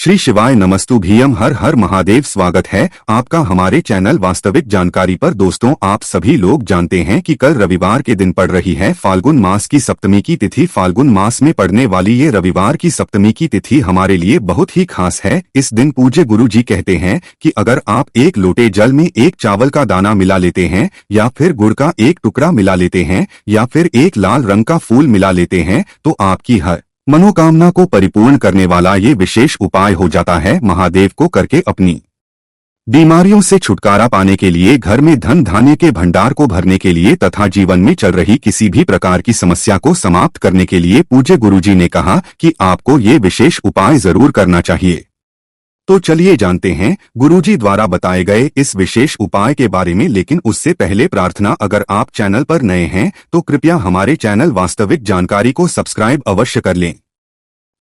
श्री शिवाय नमस्तुभ्यम। हर हर महादेव। स्वागत है आपका हमारे चैनल वास्तविक जानकारी पर। दोस्तों, आप सभी लोग जानते हैं कि कल रविवार के दिन पड़ रही है फाल्गुन मास की सप्तमी की तिथि। फाल्गुन मास में पड़ने वाली ये रविवार की सप्तमी की तिथि हमारे लिए बहुत ही खास है। इस दिन पूज्य गुरु जी कहते हैं कि अगर आप एक लोटे जल में एक चावल का दाना मिला लेते हैं, या फिर गुड़ का एक टुकड़ा मिला लेते हैं, या फिर एक लाल रंग का फूल मिला लेते हैं, तो आपकी हर मनोकामना को परिपूर्ण करने वाला ये विशेष उपाय हो जाता है। महादेव को करके अपनी बीमारियों से छुटकारा पाने के लिए, घर में धन धान्य के भंडार को भरने के लिए तथा जीवन में चल रही किसी भी प्रकार की समस्या को समाप्त करने के लिए पूज्य गुरुजी ने कहा कि आपको ये विशेष उपाय जरूर करना चाहिए। तो चलिए जानते हैं गुरुजी द्वारा बताए गए इस विशेष उपाय के बारे में। लेकिन उससे पहले प्रार्थना, अगर आप चैनल पर नए हैं तो कृपया हमारे चैनल वास्तविक जानकारी को सब्सक्राइब अवश्य कर लें।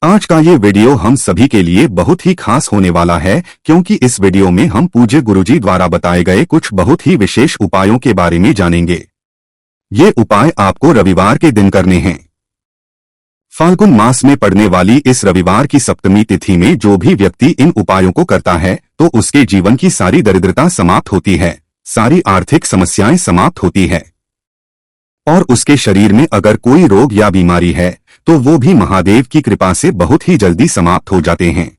आज का ये वीडियो हम सभी के लिए बहुत ही खास होने वाला है, क्योंकि इस वीडियो में हम पूज्य गुरुजी द्वारा बताए गए कुछ बहुत ही विशेष उपायों के बारे में जानेंगे। ये उपाय आपको रविवार के दिन करने हैं। फाल्गुन मास में पड़ने वाली इस रविवार की सप्तमी तिथि में जो भी व्यक्ति इन उपायों को करता है तो उसके जीवन की सारी दरिद्रता समाप्त होती है, सारी आर्थिक समस्याएं समाप्त होती है, और उसके शरीर में अगर कोई रोग या बीमारी है तो वो भी महादेव की कृपा से बहुत ही जल्दी समाप्त हो जाते हैं।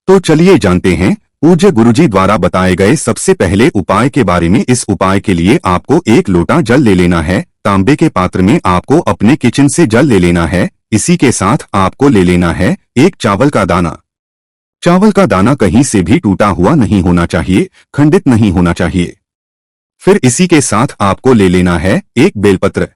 तो चलिए जानते हैं पूज्य गुरुजी द्वारा बताए गए सबसे पहले उपाय के बारे में। इस उपाय के लिए आपको एक लोटा जल ले लेना है। तांबे के पात्र में आपको अपने किचन से जल ले लेना है। इसी के साथ आपको ले लेना है एक चावल का दाना। चावल का दाना कहीं से भी टूटा हुआ नहीं होना चाहिए, खंडित नहीं होना चाहिए। फिर इसी के साथ आपको ले लेना है एक बेलपत्र।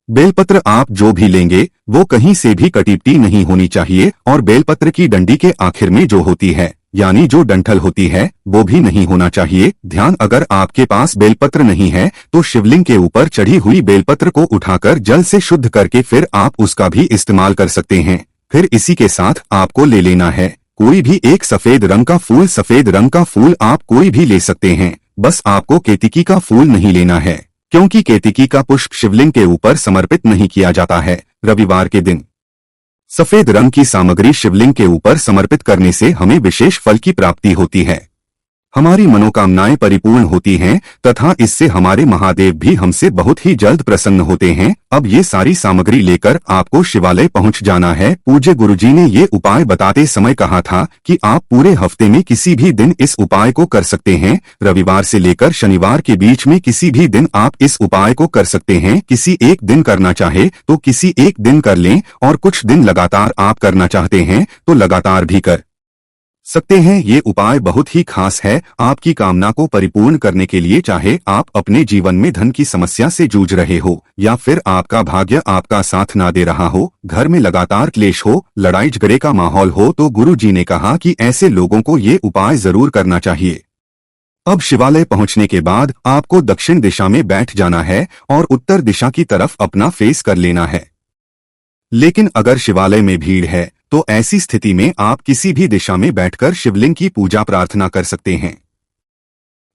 बेलपत्र आप जो भी लेंगे वो कहीं से भी कटीपटी नहीं होनी चाहिए, और बेलपत्र की डंडी के आखिर में जो होती है, यानी जो डंठल होती है, वो भी नहीं होना चाहिए। ध्यान, अगर आपके पास बेलपत्र नहीं है तो शिवलिंग के ऊपर चढ़ी हुई बेलपत्र को उठाकर जल से शुद्ध करके फिर आप उसका भी इस्तेमाल कर सकते हैं। फिर इसी के साथ आपको ले लेना है कोई भी एक सफेद रंग का फूल। सफेद रंग का फूल आप कोई भी ले सकते हैं, बस आपको केतकी का फूल नहीं लेना है, क्योंकि केतकी का पुष्प शिवलिंग के ऊपर समर्पित नहीं किया जाता है। रविवार के दिन सफेद रंग की सामग्री शिवलिंग के ऊपर समर्पित करने से हमें विशेष फल की प्राप्ति होती है, हमारी मनोकामनाएं परिपूर्ण होती हैं तथा इससे हमारे महादेव भी हमसे बहुत ही जल्द प्रसन्न होते हैं। अब ये सारी सामग्री लेकर आपको शिवालय पहुंच जाना है। पूज्य गुरुजी ने ये उपाय बताते समय कहा था कि आप पूरे हफ्ते में किसी भी दिन इस उपाय को कर सकते हैं। रविवार से लेकर शनिवार के बीच में किसी भी दिन आप इस उपाय को कर सकते हैं। किसी एक दिन करना चाहे तो किसी एक दिन कर लें, और कुछ दिन लगातार आप करना चाहते हैं तो लगातार भी कर सकते हैं। ये उपाय बहुत ही खास है आपकी कामना को परिपूर्ण करने के लिए। चाहे आप अपने जीवन में धन की समस्या से जूझ रहे हो, या फिर आपका भाग्य आपका साथ ना दे रहा हो, घर में लगातार क्लेश हो, लड़ाई झगड़े का माहौल हो, तो गुरु जी ने कहा कि ऐसे लोगों को ये उपाय जरूर करना चाहिए। अब शिवालय पहुंचने के बाद आपको दक्षिण दिशा में बैठ जाना है और उत्तर दिशा की तरफ अपना फेस कर लेना है। लेकिन अगर शिवालय में भीड़ है तो ऐसी स्थिति में आप किसी भी दिशा में बैठकर शिवलिंग की पूजा प्रार्थना कर सकते हैं।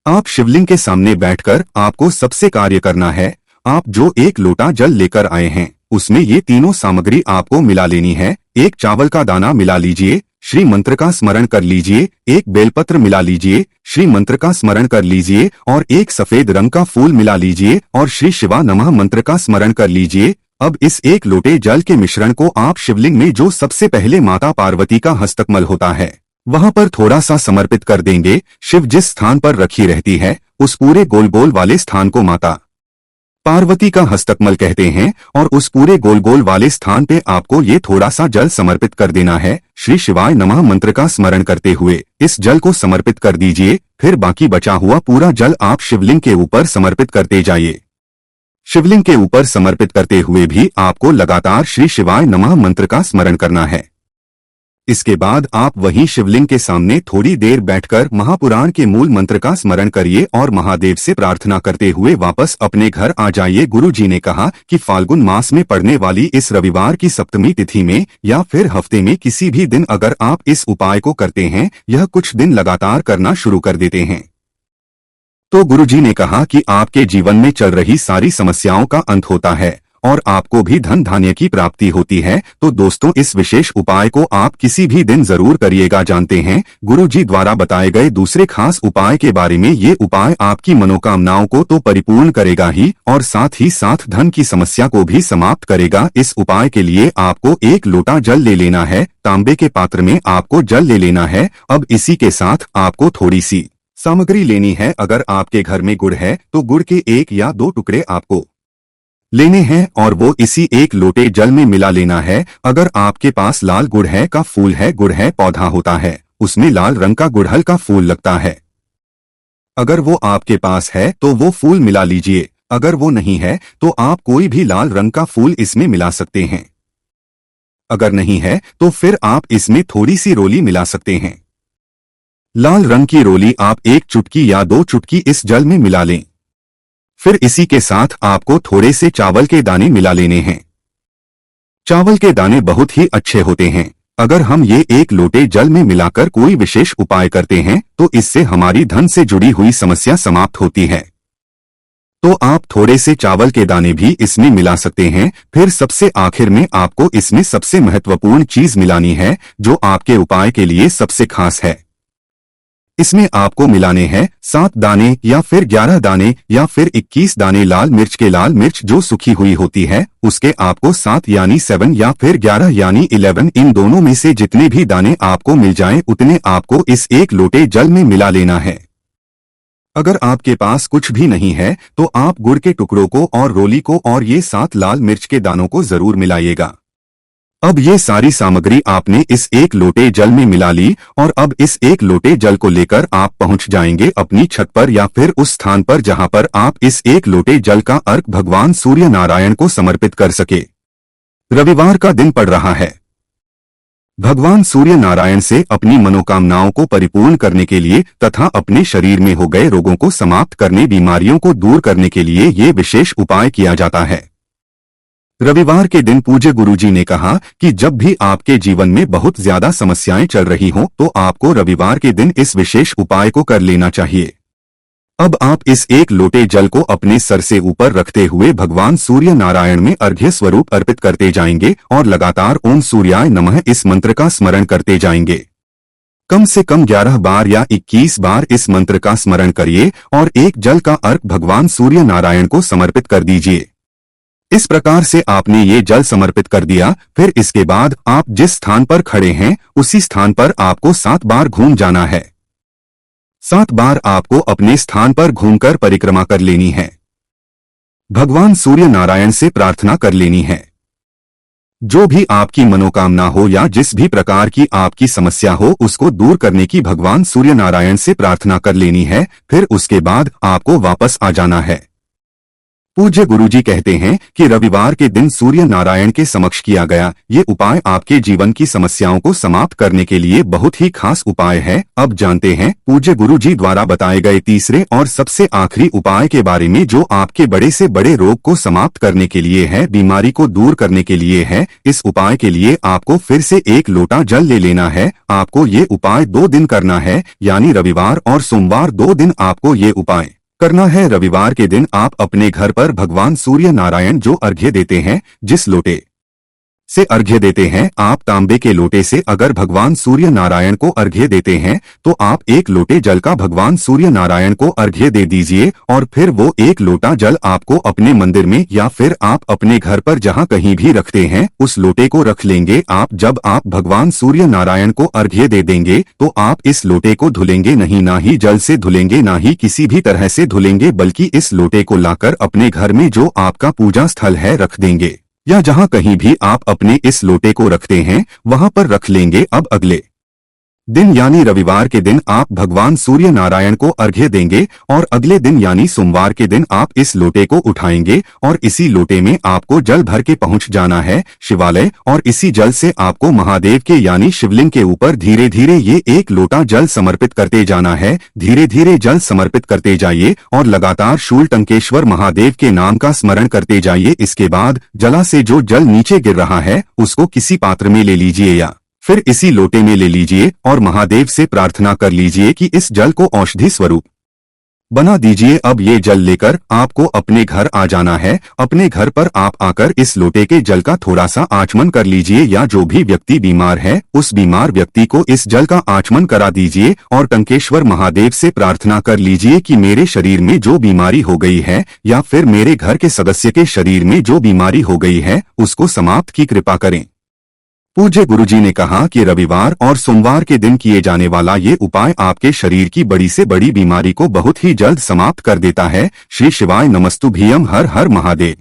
आप शिवलिंग के सामने बैठकर आपको सबसे कार्य करना है। आप जो एक लोटा जल लेकर आए हैं उसमें ये तीनों सामग्री आपको मिला लेनी है। एक चावल का दाना मिला लीजिए, श्री मंत्र का स्मरण कर लीजिए। एक बेलपत्र मिला लीजिए, श्री मंत्र का स्मरण कर लीजिए। और एक सफेद रंग का फूल मिला लीजिए और श्री शिवा नमः मंत्र का स्मरण कर लीजिए। अब इस एक लोटे जल के मिश्रण को आप शिवलिंग में जो सबसे पहले माता पार्वती का हस्तकमल होता है वहां पर थोड़ा सा समर्पित कर देंगे। शिव जिस स्थान पर रखी रहती है उस पूरे गोल गोल वाले स्थान को माता पार्वती का हस्तकमल कहते हैं, और उस पूरे गोल गोल वाले स्थान पे आपको ये थोड़ा सा जल समर्पित कर देना है। श्री शिवाय नमः मंत्र का स्मरण करते हुए इस जल को समर्पित कर दीजिए। फिर बाकी बचा हुआ पूरा जल आप शिवलिंग के ऊपर समर्पित करते जाइए। शिवलिंग के ऊपर समर्पित करते हुए भी आपको लगातार श्री शिवाय नमः मंत्र का स्मरण करना है। इसके बाद आप वहीं शिवलिंग के सामने थोड़ी देर बैठकर महापुराण के मूल मंत्र का स्मरण करिए और महादेव से प्रार्थना करते हुए वापस अपने घर आ जाइए। गुरु जी ने कहा कि फाल्गुन मास में पड़ने वाली इस रविवार की सप्तमी तिथि में या फिर हफ्ते में किसी भी दिन अगर आप इस उपाय को करते हैं, यह कुछ दिन लगातार करना शुरू कर देते हैं, तो गुरुजी ने कहा कि आपके जीवन में चल रही सारी समस्याओं का अंत होता है और आपको भी धन धान्य की प्राप्ति होती है। तो दोस्तों, इस विशेष उपाय को आप किसी भी दिन जरूर करिएगा। जानते हैं गुरुजी द्वारा बताए गए दूसरे खास उपाय के बारे में। ये उपाय आपकी मनोकामनाओं को तो परिपूर्ण करेगा ही साथ धन की समस्या को भी समाप्त करेगा। इस उपाय के लिए आपको एक लोटा जल ले लेना है। तांबे के पात्र में आपको जल ले लेना है। अब इसी के साथ आपको थोड़ी सी सामग्री लेनी है। अगर आपके घर में गुड़ है तो गुड़ के 1 या 2 टुकड़े आपको लेने हैं और वो इसी एक लोटे जल में मिला लेना है। अगर आपके पास लाल गुड़ है का फूल है, गुड़ है पौधा होता है, उसमें लाल रंग का गुड़हल का फूल लगता है, अगर वो आपके पास है तो वो फूल मिला लीजिए। अगर वो नहीं है तो आप कोई भी लाल रंग का फूल इसमें मिला सकते हैं। अगर नहीं है तो फिर आप इसमें थोड़ी सी रोली मिला सकते हैं। लाल रंग की रोली आप 1 चुटकी या 2 चुटकी इस जल में मिला लें। फिर इसी के साथ आपको थोड़े से चावल के दाने मिला लेने हैं। चावल के दाने बहुत ही अच्छे होते हैं। अगर हम ये 1 लोटे जल में मिलाकर कोई विशेष उपाय करते हैं तो इससे हमारी धन से जुड़ी हुई समस्या समाप्त होती है। तो आप थोड़े से चावल के दाने भी इसमें मिला सकते हैं। फिर सबसे आखिर में आपको इसमें सबसे महत्वपूर्ण चीज मिलानी है, जो आपके उपाय के लिए सबसे खास है। इसमें आपको मिलाने हैं 7 दाने या फिर 11 दाने या फिर 21 दाने लाल मिर्च के। लाल मिर्च जो सूखी हुई होती है उसके आपको 7 यानी 7 या फिर 11 यानी 11, इन दोनों में से जितने भी दाने आपको मिल जाएं उतने आपको इस 1 लोटे जल में मिला लेना है। अगर आपके पास कुछ भी नहीं है तो आप गुड़ के टुकड़ों को और रोली को और ये 7 लाल मिर्च के दानों को जरूर मिलाइएगा। अब ये सारी सामग्री आपने इस 1 लोटे जल में मिला ली और अब इस 1 लोटे जल को लेकर आप पहुंच जाएंगे अपनी छत पर या फिर उस स्थान पर जहां पर आप इस 1 लोटे जल का अर्घ भगवान सूर्य नारायण को समर्पित कर सके। रविवार का दिन पड़ रहा है। भगवान सूर्य नारायण से अपनी मनोकामनाओं को परिपूर्ण करने के लिए तथा अपने शरीर में हो गए रोगों को समाप्त करने, बीमारियों को दूर करने के लिए ये विशेष उपाय किया जाता है। रविवार के दिन पूज्य गुरुजी ने कहा कि जब भी आपके जीवन में बहुत ज्यादा समस्याएं चल रही हों तो आपको रविवार के दिन इस विशेष उपाय को कर लेना चाहिए। अब आप इस 1 लोटे जल को अपने सर से ऊपर रखते हुए भगवान सूर्य नारायण में अर्घ्य स्वरूप अर्पित करते जाएंगे और लगातार ओम सूर्याय नमः इस मंत्र का स्मरण करते जाएंगे। कम से कम 11 बार या 21 बार इस मंत्र का स्मरण करिए और 1 जल का अर्घ भगवान सूर्य नारायण को समर्पित कर दीजिए। इस प्रकार से आपने ये जल समर्पित कर दिया। फिर इसके बाद आप जिस स्थान पर खड़े हैं उसी स्थान पर आपको 7 बार घूम जाना है। 7 बार आपको अपने स्थान पर घूमकर परिक्रमा कर लेनी है। भगवान सूर्य नारायण से प्रार्थना कर लेनी है। जो भी आपकी मनोकामना हो या जिस भी प्रकार की आपकी समस्या हो उसको दूर करने की भगवान सूर्य नारायण से प्रार्थना कर लेनी है। फिर उसके बाद आपको वापस आ जाना है। पूज्य गुरुजी कहते हैं कि रविवार के दिन सूर्य नारायण के समक्ष किया गया ये उपाय आपके जीवन की समस्याओं को समाप्त करने के लिए बहुत ही खास उपाय है। अब जानते हैं पूज्य गुरुजी द्वारा बताए गए तीसरे और सबसे आखिरी उपाय के बारे में, जो आपके बड़े से बड़े रोग को समाप्त करने के लिए है, बीमारी को दूर करने के लिए है। इस उपाय के लिए आपको फिर से 1 लोटा जल ले लेना है। आपको ये उपाय 2 दिन करना है, यानी रविवार और सोमवार 2 दिन आपको ये उपाय करना है। रविवार के दिन आप अपने घर पर भगवान सूर्य नारायण जो अर्घ्य देते हैं, जिस लोटे से अर्घ्य देते हैं, आप तांबे के लोटे से अगर भगवान सूर्य नारायण को अर्घ्य देते हैं तो आप 1 लोटे जल का भगवान सूर्य नारायण को अर्घ्य दे दीजिए और फिर वो 1 लोटा जल आपको अपने मंदिर में या फिर आप अपने घर पर जहां कहीं भी रखते हैं उस लोटे को रख लेंगे। आप जब आप भगवान सूर्य नारायण को अर्घ्य दे देंगे तो आप इस लोटे को धुलेंगे नहीं, ना ही जल से धुलेंगे, ना ही किसी भी तरह से धुलेंगे, बल्कि इस लोटे को लाकर अपने घर में जो आपका पूजा स्थल है रख देंगे या जहां कहीं भी आप अपने इस लोटे को रखते हैं वहां पर रख लेंगे। अब अगले दिन यानी रविवार के दिन आप भगवान सूर्य नारायण को अर्घ्य देंगे और अगले दिन यानी सोमवार के दिन आप इस लोटे को उठाएंगे और इसी लोटे में आपको जल भर के पहुंच जाना है शिवालय और इसी जल से आपको महादेव के यानी शिवलिंग के ऊपर धीरे धीरे ये 1 लोटा जल समर्पित करते जाना है। धीरे धीरे जल समर्पित करते जाइए और लगातार शूल टंकेश्वर महादेव के नाम का स्मरण करते जाइए। इसके बाद जला से जो जल नीचे गिर रहा है उसको किसी पात्र में ले लीजिए या फिर इसी लोटे में ले लीजिए और महादेव से प्रार्थना कर लीजिए कि इस जल को औषधि स्वरूप बना दीजिए। अब ये जल लेकर आपको अपने घर आ जाना है। अपने घर पर आप आकर इस लोटे के जल का थोड़ा सा आचमन कर लीजिए, या जो भी व्यक्ति बीमार है उस बीमार व्यक्ति को इस जल का आचमन करा दीजिए और टंकेश्वर महादेव से प्रार्थना कर लीजिए कि मेरे शरीर में जो बीमारी हो गई है या फिर मेरे घर के सदस्य के शरीर में जो बीमारी हो गई है उसको समाप्त की कृपा करें। पूज्य गुरुजी ने कहा कि रविवार और सोमवार के दिन किए जाने वाला ये उपाय आपके शरीर की बड़ी से बड़ी बीमारी को बहुत ही जल्द समाप्त कर देता है। श्री शिवाय नमस्तुभ्यम। हर हर महादेव।